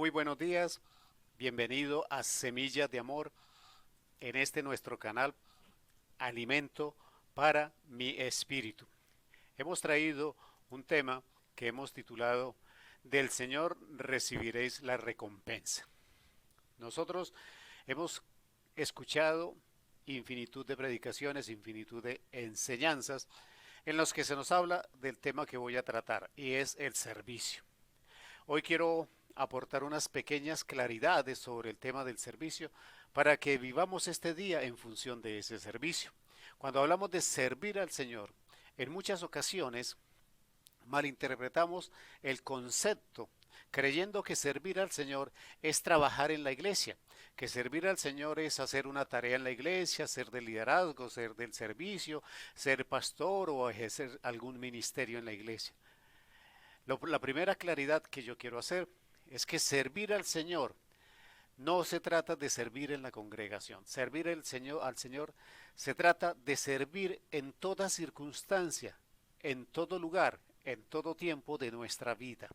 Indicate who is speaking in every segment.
Speaker 1: Muy buenos días, bienvenido a Semillas de Amor en este nuestro canal Alimento para mi Espíritu. Hemos traído un tema que hemos titulado Del Señor recibiréis la recompensa. Nosotros hemos escuchado infinitud de predicaciones, infinitud de enseñanzas en los que se nos habla del tema que voy a tratar y es el servicio. Hoy quiero aportar unas pequeñas claridades sobre el tema del servicio para que vivamos este día en función de ese servicio. Cuando hablamos de servir al Señor, en muchas ocasiones malinterpretamos el concepto creyendo que servir al Señor es trabajar en la iglesia, que servir al Señor es hacer una tarea en la iglesia, ser del liderazgo, ser del servicio, ser pastor o ejercer algún ministerio en la iglesia. La primera claridad que yo quiero hacer es que servir al Señor no se trata de servir en la congregación. Servir al Señor se trata de servir en toda circunstancia, en todo lugar, en todo tiempo de nuestra vida.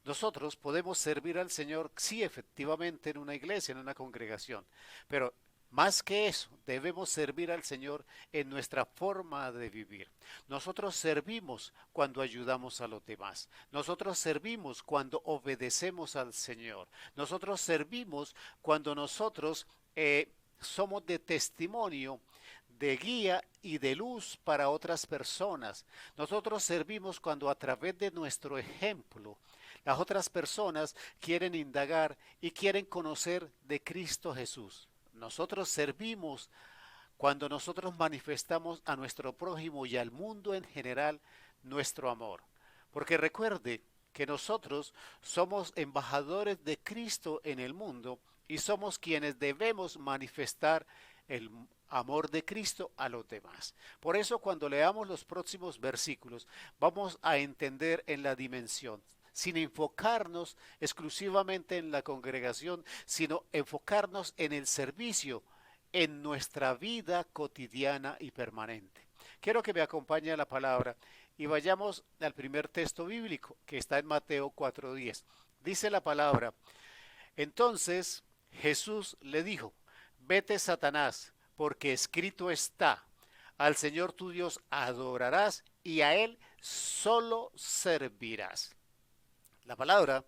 Speaker 1: Nosotros podemos servir al Señor, sí, efectivamente, en una iglesia, en una congregación, pero más que eso, debemos servir al Señor en nuestra forma de vivir. Nosotros servimos cuando ayudamos a los demás. Nosotros servimos cuando obedecemos al Señor. Nosotros servimos cuando nosotros somos de testimonio, de guía y de luz para otras personas. Nosotros servimos cuando a través de nuestro ejemplo las otras personas quieren indagar y quieren conocer de Cristo Jesús. Nosotros servimos cuando nosotros manifestamos a nuestro prójimo y al mundo en general nuestro amor. Porque recuerde que nosotros somos embajadores de Cristo en el mundo y somos quienes debemos manifestar el amor de Cristo a los demás. Por eso cuando leamos los próximos versículos vamos a entender en la dimensión, sin enfocarnos exclusivamente en la congregación, sino enfocarnos en el servicio, en nuestra vida cotidiana y permanente. Quiero que me acompañe a la palabra y vayamos al primer texto bíblico que está en Mateo 4:10. Dice la palabra: entonces Jesús le dijo: vete, Satanás, porque escrito está, al Señor tu Dios adorarás y a Él solo servirás. La palabra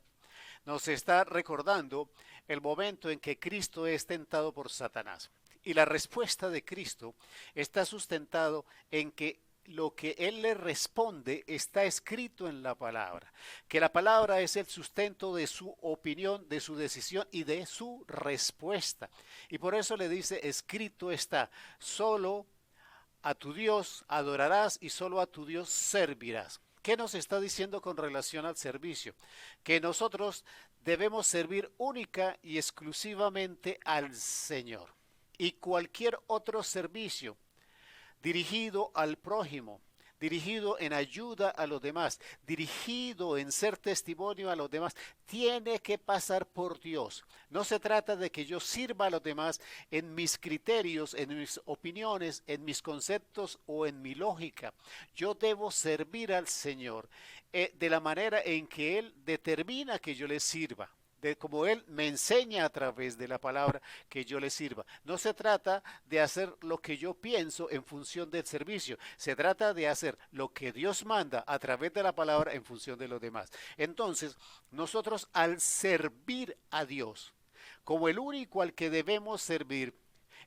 Speaker 1: nos está recordando el momento en que Cristo es tentado por Satanás. Y la respuesta de Cristo está sustentado en que lo que Él le responde está escrito en la palabra, que la palabra es el sustento de su opinión, de su decisión y de su respuesta. Y por eso le dice, escrito está, solo a tu Dios adorarás y solo a tu Dios servirás. ¿Qué nos está diciendo con relación al servicio? Que nosotros debemos servir única y exclusivamente al Señor. Y cualquier otro servicio dirigido al prójimo, dirigido en ayuda a los demás, dirigido en ser testimonio a los demás, tiene que pasar por Dios. No se trata de que yo sirva a los demás en mis criterios, en mis opiniones, en mis conceptos o en mi lógica. Yo debo servir al Señor de la manera en que Él determina que yo le sirva, de como Él me enseña a través de la palabra que yo le sirva. No se trata de hacer lo que yo pienso en función del servicio, se trata de hacer lo que Dios manda a través de la palabra en función de los demás. Entonces, nosotros al servir a Dios como el único al que debemos servir,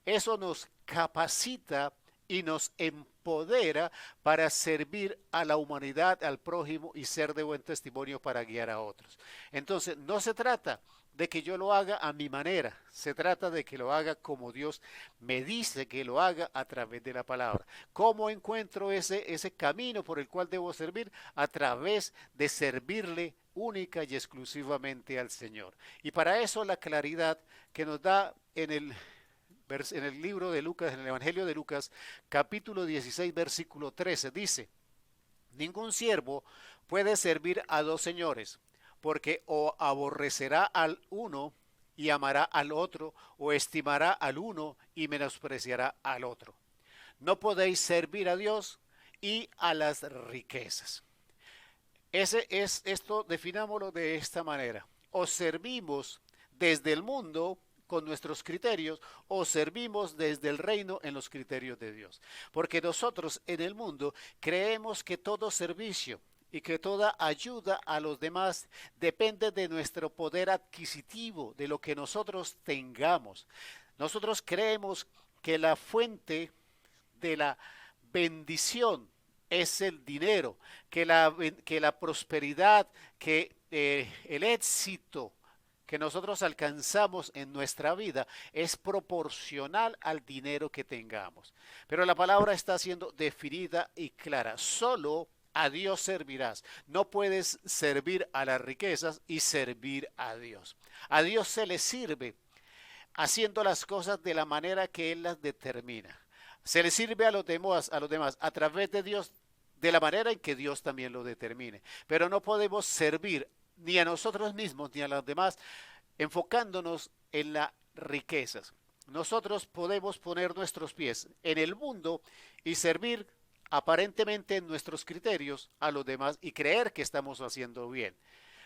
Speaker 1: eso nos capacita y nos empodera para servir a la humanidad, al prójimo y ser de buen testimonio para guiar a otros. Entonces, no se trata de que yo lo haga a mi manera, se trata de que lo haga como Dios me dice que lo haga a través de la palabra. ¿Cómo encuentro ese camino por el cual debo servir? A través de servirle única y exclusivamente al Señor. Y para eso la claridad que nos da en el libro de Lucas, en el Evangelio de Lucas, capítulo 16, versículo 13, dice: ningún siervo puede servir a dos señores, porque o aborrecerá al uno y amará al otro, o estimará al uno y menospreciará al otro. No podéis servir a Dios y a las riquezas. Esto definámoslo de esta manera. o servimos desde el mundo con nuestros criterios o servimos desde el reino en los criterios de Dios. Porque nosotros en el mundo creemos que todo servicio y que toda ayuda a los demás depende de nuestro poder adquisitivo, de lo que nosotros tengamos. Nosotros creemos que la fuente de la bendición es el dinero, que la prosperidad, que el éxito que nosotros alcanzamos en nuestra vida es proporcional al dinero que tengamos. Pero la palabra está siendo definida y clara. Solo a Dios servirás. No puedes servir a las riquezas y servir a Dios. A Dios se le sirve haciendo las cosas de la manera que Él las determina. Se le sirve a los demás a través de Dios de la manera en que Dios también lo determine. Pero no podemos servir ni a nosotros mismos ni a los demás enfocándonos en las riquezas. Nosotros podemos poner nuestros pies en el mundo y servir aparentemente en nuestros criterios a los demás y creer que estamos haciendo bien.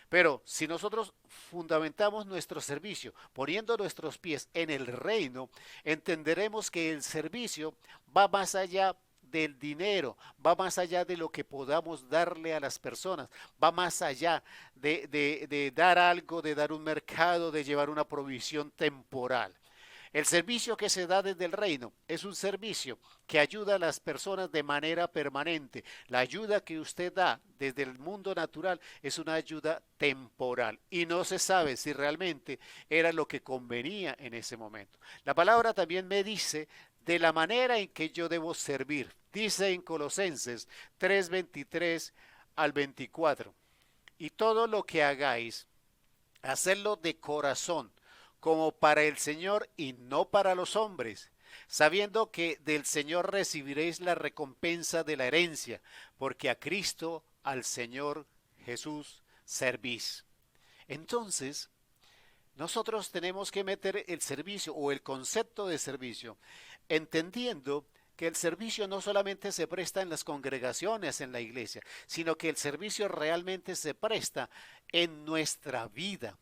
Speaker 1: Pero si nosotros fundamentamos nuestro servicio poniendo nuestros pies en el reino, entenderemos que el servicio va más allá del dinero, va más allá de lo que podamos darle a las personas, va más allá de dar algo, de dar un mercado, de llevar una provisión temporal. El servicio que se da desde el reino es un servicio que ayuda a las personas de manera permanente. La ayuda que usted da desde el mundo natural es una ayuda temporal y no se sabe si realmente era lo que convenía en ese momento. La palabra también me dice de la manera en que yo debo servir. Dice en Colosenses 3:23 al 24, y todo lo que hagáis, hacedlo de corazón, como para el Señor y no para los hombres, sabiendo que del Señor recibiréis la recompensa de la herencia, porque a Cristo, al Señor Jesús, servís. Entonces, nosotros tenemos que meter el servicio o el concepto de servicio, entendiendo que el servicio no solamente se presta en las congregaciones, en la iglesia, sino que el servicio realmente se presta en nuestra vida.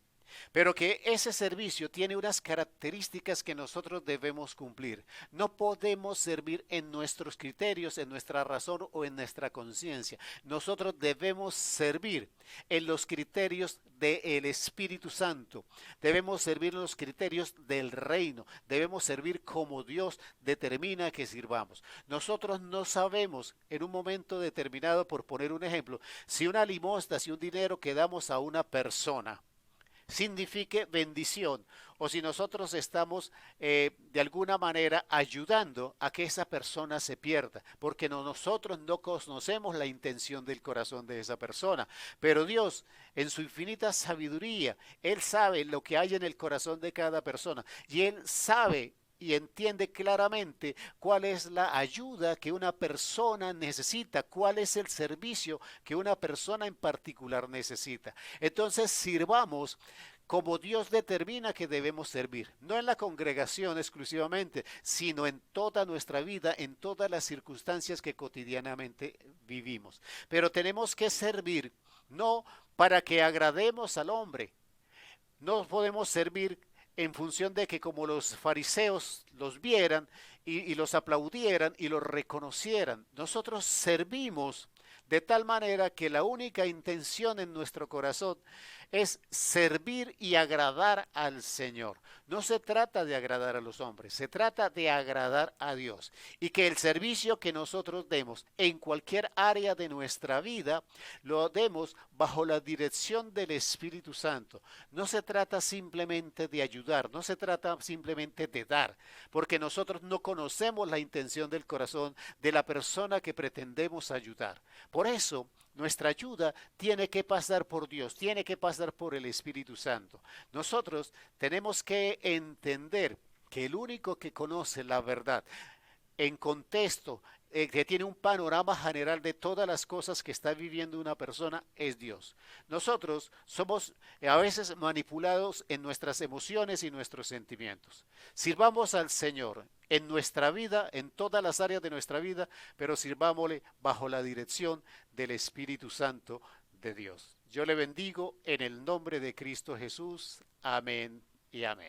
Speaker 1: Pero que ese servicio tiene unas características que nosotros debemos cumplir. No podemos servir en nuestros criterios, en nuestra razón o en nuestra conciencia. Nosotros debemos servir en los criterios del Espíritu Santo. Debemos servir en los criterios del reino. Debemos servir como Dios determina que sirvamos. Nosotros no sabemos en un momento determinado, por poner un ejemplo, si una limosna, si un dinero que damos a una persona signifique bendición o si nosotros estamos de alguna manera ayudando a que esa persona se pierda, porque nosotros no conocemos la intención del corazón de esa persona, pero Dios en su infinita sabiduría, Él sabe lo que hay en el corazón de cada persona y Él sabe y entiende claramente cuál es la ayuda que una persona necesita, cuál es el servicio que una persona en particular necesita. Entonces sirvamos como Dios determina que debemos servir, no en la congregación exclusivamente, sino en toda nuestra vida, en todas las circunstancias que cotidianamente vivimos. Pero tenemos que servir no para que agrademos al hombre, no podemos servir en función de que como los fariseos los vieran y los aplaudieran y los reconocieran. Nosotros servimos de tal manera que la única intención en nuestro corazón es servir y agradar al Señor. No se trata de agradar a los hombres, se trata de agradar a Dios. Y que el servicio que nosotros demos en cualquier área de nuestra vida, lo demos bajo la dirección del Espíritu Santo. No se trata simplemente de ayudar, no se trata simplemente de dar, porque nosotros no conocemos la intención del corazón de la persona que pretendemos ayudar. Por eso, nuestra ayuda tiene que pasar por Dios, tiene que pasar por el Espíritu Santo. Nosotros tenemos que entender que el único que conoce la verdad en contexto, que tiene un panorama general de todas las cosas que está viviendo una persona, es Dios. Nosotros somos a veces manipulados en nuestras emociones y nuestros sentimientos. Sirvamos al Señor en nuestra vida, en todas las áreas de nuestra vida, pero sirvámosle bajo la dirección del Espíritu Santo de Dios. Yo le bendigo en el nombre de Cristo Jesús. Amén y amén.